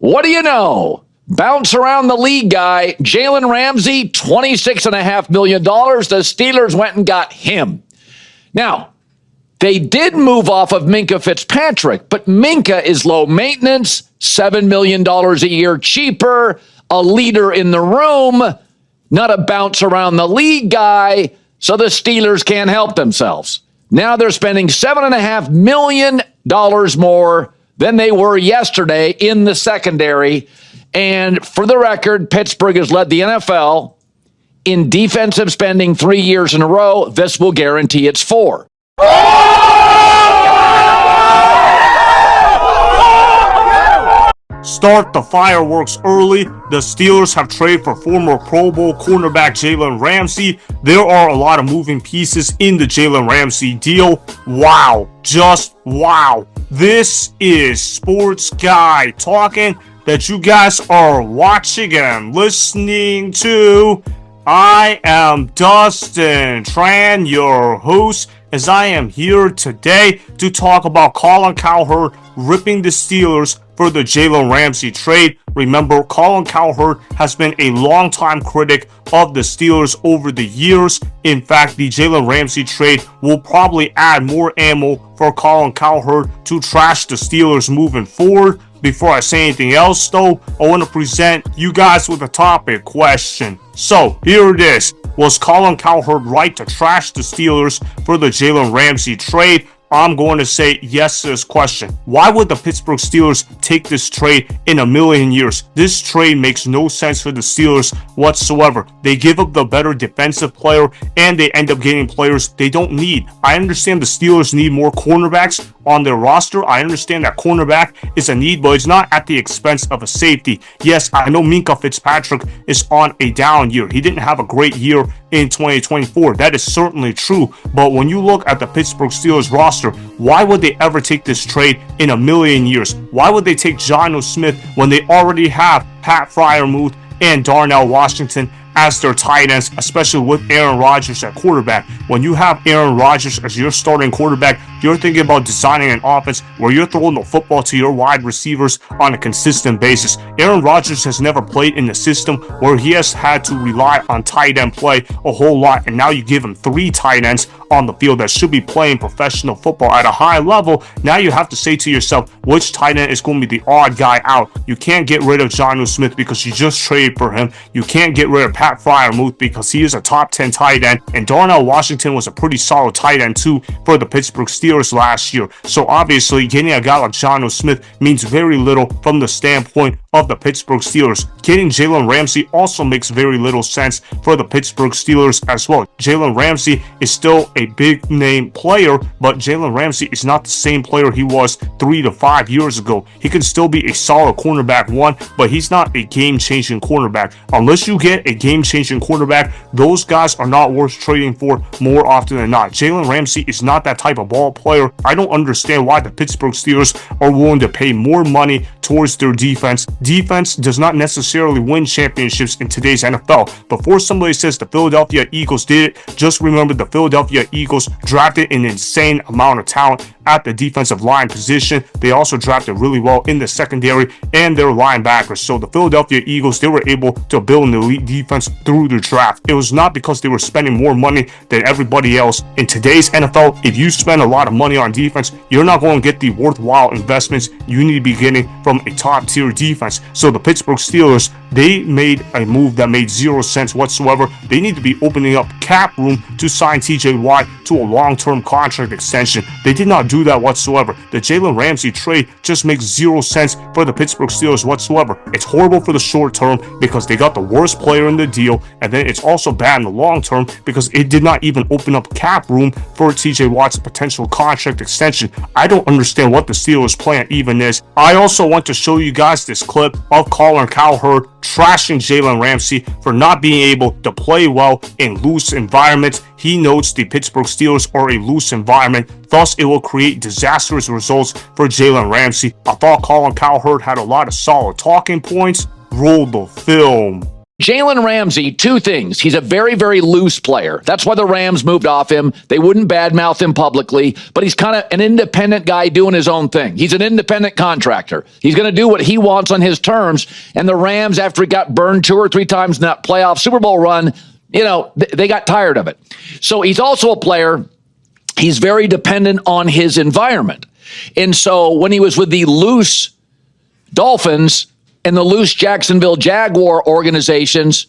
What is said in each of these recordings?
What do you know? Bounce around the league guy, Jalen Ramsey, $26.5 million. The Steelers went and got him. Now, they did move off of Minkah Fitzpatrick, but Minkah is low maintenance, $7 million a year cheaper, a leader in the room, not a bounce around the league guy, so the Steelers can't help themselves. Now they're spending $7.5 million more than they were yesterday in the secondary. And for the record, Pittsburgh has led the NFL in defensive spending 3 years in a row. This will guarantee it's 4. Start the fireworks early. The Steelers have traded for former Pro Bowl cornerback Jalen Ramsey. There are a lot of moving pieces in the Jalen Ramsey deal. Wow. Just wow. This is Sports Guy talking that you guys are watching and listening to. I am Dustin Tran, your host, as I am here today to talk about Colin Cowherd ripping the Steelers for the Jalen Ramsey trade. Remember, Colin Cowherd has been a longtime critic of the Steelers over the years. In fact, the Jalen Ramsey trade will probably add more ammo for Colin Cowherd to trash the Steelers moving forward. Before I say anything else, though, I want to present you guys with a topic question. So, here it is. Was Colin Cowherd right to trash the Steelers for the Jalen Ramsey trade? I'm going to say yes to this question. Why would the Pittsburgh Steelers take this trade in a million years? This trade makes no sense for the Steelers whatsoever. They give up the better defensive player and they end up getting players they don't need. I understand the Steelers need more cornerbacks on their roster. I understand that cornerback is a need, but it's not at the expense of a safety. Yes, I know Minkah Fitzpatrick is on a down year. He didn't have a great year in 2024. That is certainly true. But when you look at the Pittsburgh Steelers roster, why would they ever take this trade in a million years? Why would they take Jonnu Smith when they already have Pat Freiermuth and Darnell Washington as their tight ends, especially with Aaron Rodgers at quarterback? When you have Aaron Rodgers as your starting quarterback, you're thinking about designing an offense where you're throwing the football to your wide receivers on a consistent basis. Aaron Rodgers has never played in a system where he has had to rely on tight end play a whole lot, and now you give him 3 tight ends on the field that should be playing professional football at a high level. Now you have to say to yourself, which tight end is going to be the odd guy out? You can't get rid of Jonnu Smith because you just traded for him. You can't get rid of Pat Freiermuth because he is a top 10 tight end, and Darnell Washington was a pretty solid tight end too for the Pittsburgh Steelers last year. So obviously getting a guy like Jonnu Smith means very little from the standpoint of the Pittsburgh Steelers. Getting Jalen Ramsey also makes very little sense for the Pittsburgh Steelers as well. Jalen Ramsey is still a big name player, but Jalen Ramsey is not the same player he was 3 to 5 years ago. He can still be a solid cornerback 1, but he's not a game-changing cornerback. Unless you get a game-changing quarterback, those guys are not worth trading for more often than not. Jalen Ramsey is not that type of ball player. I don't understand why the Pittsburgh Steelers are willing to pay more money towards their defense. Defense does not necessarily win championships in today's NFL. Before somebody says the Philadelphia Eagles did it, just remember the Philadelphia Eagles drafted an insane amount of talent at the defensive line position. They also drafted really well in the secondary and their linebackers. So the Philadelphia Eagles, they were able to build an elite defense through the draft. It was not because they were spending more money than everybody else. In today's NFL, if you spend a lot of money on defense, you're not going to get the worthwhile investments you need to be getting from a top tier defense. So the Pittsburgh Steelers, they made a move that made 0 sense whatsoever. They need to be opening up cap room to sign TJ Watt to a long-term contract extension. They did not do that whatsoever. The Jalen Ramsey trade just makes 0 sense for the Pittsburgh Steelers whatsoever. It's horrible for the short term because they got the worst player in the deal, and then it's also bad in the long term because it did not even open up cap room for TJ Watt's potential contract extension. I don't understand what the Steelers' plan even is. I also want to show you guys this clip of Colin Cowherd trashing Jalen Ramsey for not being able to play well in loose environments. He notes the Pittsburgh Steelers are a loose environment, thus it will create disastrous results for Jalen Ramsey. I thought Colin Cowherd had a lot of solid talking points. Roll the film. Jalen Ramsey, two things. He's a very, very loose player. That's why the Rams moved off him. They wouldn't badmouth him publicly, but he's kind of an independent guy doing his own thing. He's an independent contractor. He's going to do what he wants on his terms. And the Rams, after he got burned 2 or 3 times in that playoff Super Bowl run, they got tired of it. So he's also a player. He's very dependent on his environment. And so when he was with the loose Dolphins and the loose Jacksonville Jaguar organizations,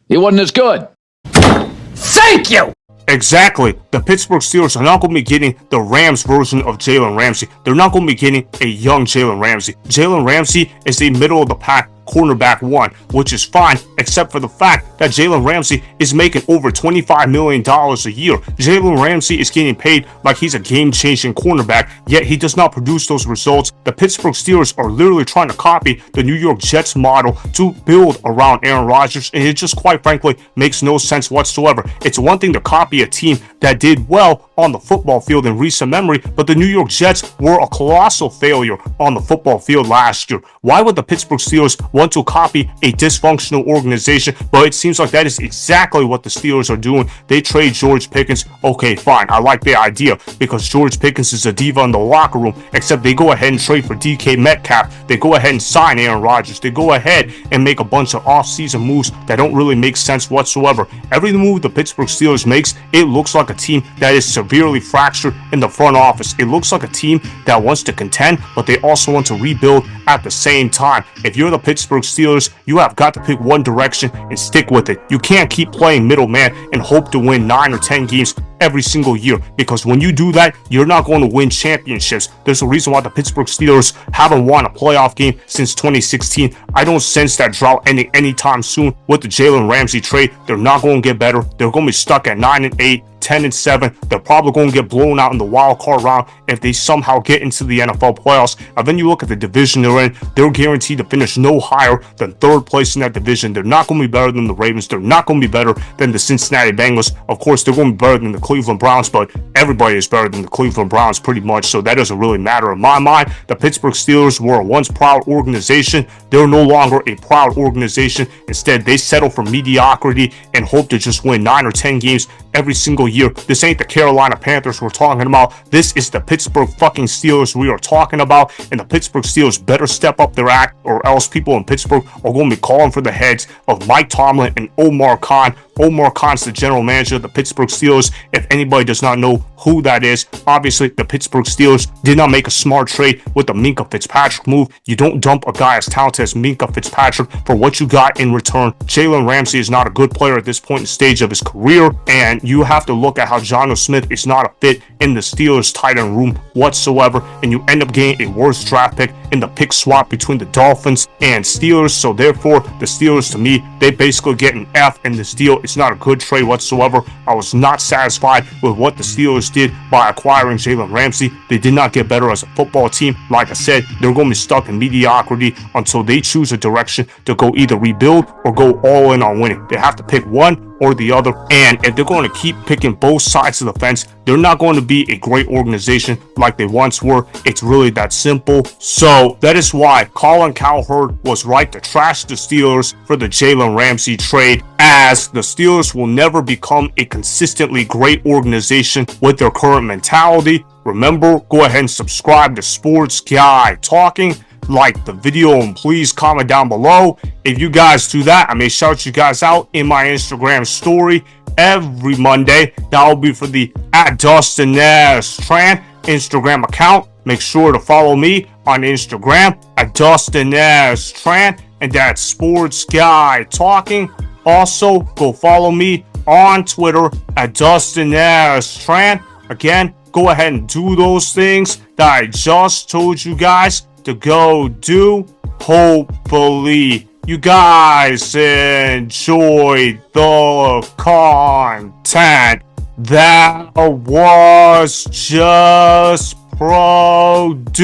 it wasn't as good. Thank you! Exactly. The Pittsburgh Steelers are not going to be getting the Rams version of Jalen Ramsey. They're not going to be getting a young Jalen Ramsey. Jalen Ramsey is a middle-of-the-pack cornerback 1, which is fine, except for the fact that Jalen Ramsey is making over $25 million a year. Jalen Ramsey is getting paid like he's a game-changing cornerback, yet he does not produce those results. The Pittsburgh Steelers are literally trying to copy the New York Jets model to build around Aaron Rodgers, and it just quite frankly makes no sense whatsoever. It's one thing to copy a team that did well on the football field in recent memory, but the New York Jets were a colossal failure on the football field last year. Why would the Pittsburgh Steelers want to copy a dysfunctional organization? But it seems like that is exactly what the Steelers are doing. They trade George Pickens. Okay, fine. I like the idea because George Pickens is a diva in the locker room, except they go ahead and trade for DK Metcalf. They go ahead and sign Aaron Rodgers. They go ahead and make a bunch of off-season moves that don't really make sense whatsoever. Every move the Pittsburgh Steelers makes, it looks like a team that is severely fractured in the front office. It looks like a team that wants to contend, but they also want to rebuild at the same time. If you're the Pittsburgh Steelers, you have got to pick one direction and stick with it. You can't keep playing middleman and hope to win 9 or 10 games every single year, because when you do that, you're not going to win championships. There's a reason why the Pittsburgh Steelers haven't won a playoff game since 2016. I don't sense that drought ending anytime soon with the Jalen Ramsey trade. They're not going to get better. They're going to be stuck at 9-8. 10-7. They're probably going to get blown out in the wild card round if they somehow get into the NFL playoffs. And then you look at the division they're in, they're guaranteed to finish no higher than 3rd place in that division. They're not going to be better than the Ravens. They're not going to be better than the Cincinnati Bengals. Of course, they're going to be better than the Cleveland Browns, but everybody is better than the Cleveland Browns pretty much, so that doesn't really matter in my mind. The Pittsburgh Steelers were a once proud organization. They're no longer a proud organization. Instead, they settle for mediocrity and hope to just win 9 or 10 games every single year. This ain't the Carolina Panthers we're talking about. This is the Pittsburgh fucking Steelers we are talking about, and the Pittsburgh Steelers better step up their act, or else people in Pittsburgh are going to be calling for the heads of Mike Tomlin and Omar Khan. Omar Khan's the general manager of the Pittsburgh Steelers. If anybody does not know who that is, obviously the Pittsburgh Steelers did not make a smart trade with the Minkah Fitzpatrick move. You don't dump a guy as talented as Minkah Fitzpatrick for what you got in return. Jalen Ramsey is not a good player at this point in stage of his career, and you have to look at how Jonnu Smith is not a fit in the Steelers tight end room whatsoever, and you end up getting a worse draft pick in the pick swap between the Dolphins and Steelers. So therefore, the Steelers, to me, they basically get an F in this deal. It's not a good trade whatsoever. I was not satisfied with what the Steelers did by acquiring Jalen Ramsey. They did not get better as a football team. Like I said, they're going to be stuck in mediocrity until they choose a direction to go either rebuild or go all in on winning. They have to pick one or the other, and if they're going to keep picking both sides of the fence, they're not going to be a great organization like they once were. It's really that simple. So that is why Colin Cowherd was right to trash the Steelers for the Jalen Ramsey trade, as the Steelers will never become a consistently great organization with their current mentality. Remember, go ahead and subscribe to Sports Guy Talking. Like the video and please comment down below. If you guys do that, I may shout you guys out in my Instagram story every Monday. That will be for the @DustinNasTran Instagram account. Make sure to follow me on Instagram @DustinNasTran, and that's Sports Guy Talking. Also, go follow me on Twitter @DustinNasTran. Again, go ahead and do those things that I just told you guys to go do. Hopefully you guys enjoyed the content that was just produced.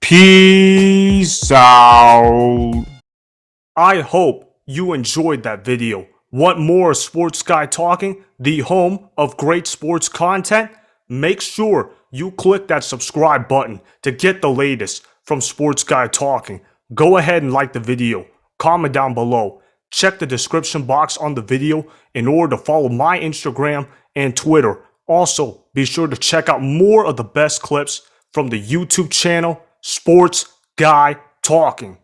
Peace out. I hope you enjoyed that video. Want more Sports Guy Talking, the home of great sports content? Make sure you click that subscribe button to get the latest from Sports Guy Talking. Go ahead and like the video, comment down below, check the description box on the video in order to follow my Instagram and Twitter. Also, be sure to check out more of the best clips from the YouTube channel, Sports Guy Talking.